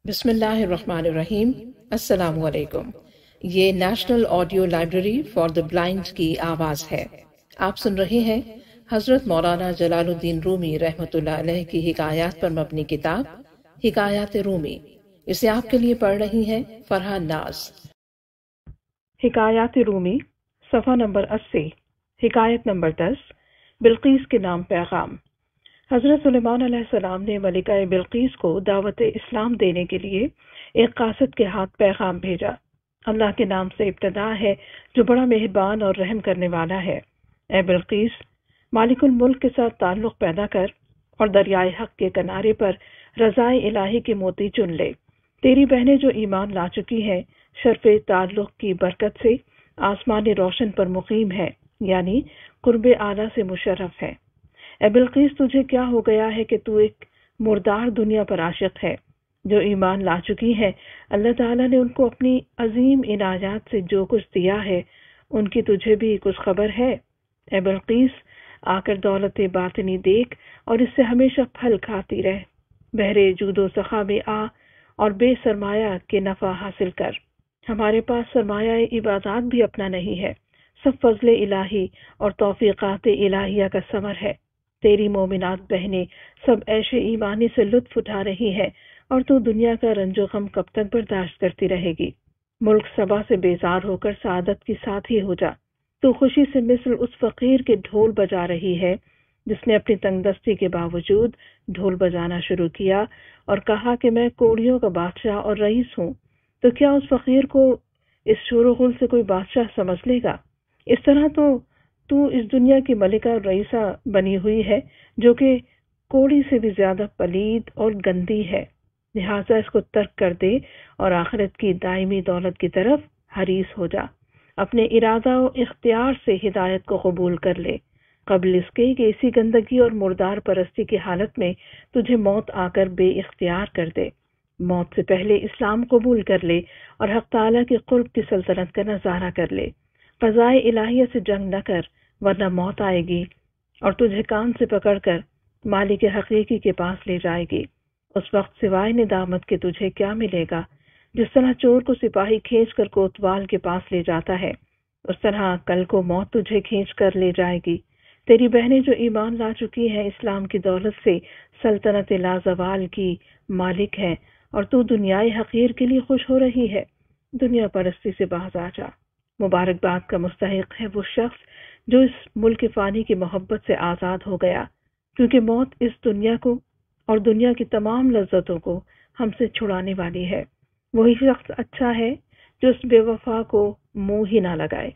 بسم اللہ الرحمن الرحیم۔ السلام علیکم۔ یہ national audio library for the blind کی آواز ہے۔ آپ سن رہے ہیں حضرت مولانا جلال الدین رومی رحمۃ اللہ علیہ کی حکایات پر مبنی کتاب حکایات رومی۔ اسے آپ کے لیے پڑھ رہی ہیں فرحان ناز۔ حکایات رومی، صفحہ نمبر 80، حکایت نمبر 10، بلقیس کے نام پیغام۔ حضرت سلیمان علیہ السلام نے ملکہ بلقیس کو دعوت اسلام دینے کے لیے ایک قاصد کے ہاتھ پیغام بھیجا۔ اللہ کے نام سے ابتدا ہے جو بڑا مہربان اور رحم کرنے والا ہے۔ اے بلقیس، مالک الملک کے ساتھ تعلق پیدا کر اور دریائے حق کے کنارے پر رضائے الہی کے موتی چن لے۔ تیری بہنیں جو ایمان لا چکی ہیں شرف تعلق کی برکت سے آسمان روشن پر مقیم ہے، یعنی قرب اعلیٰ سے مشرف ہے۔ اے بلقیس، تجھے کیا ہو گیا ہے کہ تو ایک مردار دنیا پر عاشق ہے؟ جو ایمان لا چکی ہے اللہ تعالیٰ نے ان کو اپنی عظیم عنایات سے جو کچھ دیا ہے ان کی تجھے بھی کچھ خبر ہے؟ اے بلقیس، آ کر دولت باطنی دیکھ اور اس سے ہمیشہ پھل کھاتی رہ۔ بحر جود و سخا میں آ اور بے سرمایہ کے نفع حاصل کر۔ ہمارے پاس سرمایہ عبادات بھی اپنا نہیں ہے، سب فضل الہی اور توفیقات الہیہ کا ثمر ہے۔ تیری مومنات بہنیں سب عیش ایمانی سے لطف اٹھا رہی ہیں اور تو دنیا کا رنج و غم کب تک برداشت کرتی رہے گی؟ ملک سبا سے بیزار ہو کر سعادت کی ساتھی ہو جا۔ تو خوشی سے مثل اس فقیر کے ڈھول بجا رہی ہے جس نے اپنی تنگ دستی کے باوجود ڈھول بجانا شروع کیا اور کہا کہ میں کوڑیوں کا بادشاہ اور رئیس ہوں۔ تو کیا اس فقیر کو اس شور و غل سے کوئی بادشاہ سمجھ لے گا؟ اس طرح تو اس دنیا کی ملکہ اور رئیسہ بنی ہوئی ہے جو کہ کوڑی سے بھی زیادہ پلید اور گندی ہے۔ لہٰذا اس کو ترک کر دے اور آخرت کی دائمی دولت کی طرف حریص ہو جا۔ اپنے ارادہ و اختیار سے ہدایت کو قبول کر لے، قبل اس کے کہ اسی گندگی اور مردار پرستی کی حالت میں تجھے موت آ کر بے اختیار کر دے۔ موت سے پہلے اسلام قبول کر لے اور حق تعالیٰ کے قرب کی سلطنت کا نظارہ کر لے۔ قضائے الہیہ سے جنگ نہ کر ورنہ موت آئے گی اور تجھے کان سے پکڑ کر مالک حقیقی کے پاس لے جائے گی۔ اس وقت سوائے ندامت کے تجھے کیا ملے گا؟ جس طرح چور کو سپاہی کھینچ کر کوتوال کے پاس لے جاتا ہے، اس طرح کل کو موت تجھے کھینچ کر لے جائے گی۔ تیری بہنیں جو ایمان لا چکی ہیں اسلام کی دولت سے سلطنت لازوال کی مالک ہیں اور تو دنیائے حقیر کے لیے خوش ہو رہی ہے۔ دنیا پرستی سے باز آ جا۔ مبارکباد کا مستحق ہے وہ شخص جو اس ملک فانی کی محبت سے آزاد ہو گیا، کیونکہ موت اس دنیا کو اور دنیا کی تمام لذتوں کو ہم سے چھڑانے والی ہے۔ وہی شخص اچھا ہے جو اس بے وفا کو منہ ہی نہ لگائے،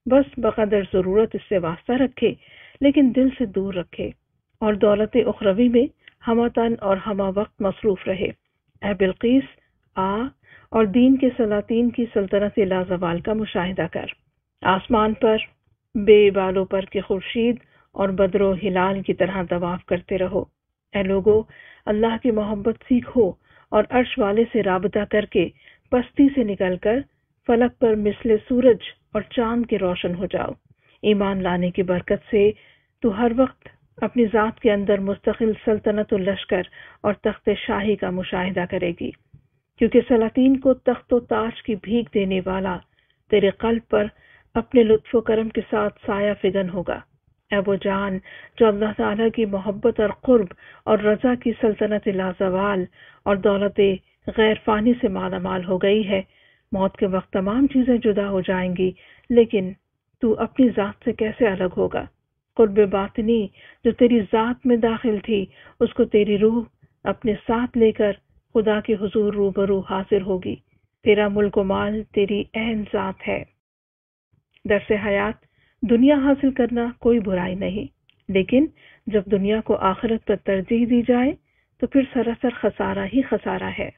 بس بقدر ضرورت اس سے واسطہ رکھے لیکن دل سے دور رکھے، اور دولت اخروی میں ہمہ تن اور ہمہ وقت مصروف رہے۔ اے بلقیس، آ اور دین کے سلاطین کی سلطنت لازوال کا مشاہدہ کر۔ آسمان پر بے بالوں پر کے خورشید اور بدر و ہلال کی طرح طواف کرتے رہو۔ اے لوگو، اللہ کی محبت سیکھو اور عرش والے سے رابطہ کر کے پستی سے نکل کر فلک پر مثل سورج اور چاند کے روشن ہو جاؤ۔ ایمان لانے کی برکت سے تو ہر وقت اپنی ذات کے اندر مستقل سلطنت و لشکر اور تخت شاہی کا مشاہدہ کرے گی، کیونکہ سلاطین کو تخت و تاج کی بھیک دینے والا تیرے قلب پر اپنے لطف و کرم کے ساتھ سایہ فگن ہوگا۔ اے وہ جان جو اللہ تعالیٰ کی محبت اور قرب اور رضا کی سلطنت لازوال اور دولت غیر فانی سے مالا مال ہو گئی ہے، موت کے وقت تمام چیزیں جدا ہو جائیں گی، لیکن تو اپنی ذات سے کیسے الگ ہوگا؟ قرب باطنی جو تیری ذات میں داخل تھی اس کو تیری روح اپنے ساتھ لے کر خدا کے حضور روبرو حاضر ہوگی۔ تیرا ملک و مال تیری عین ذات ہے۔ درس حیات، دنیا حاصل کرنا کوئی برائی نہیں، لیکن جب دنیا کو آخرت پر ترجیح دی جائے تو پھر سراسر خسارہ ہی خسارہ ہے۔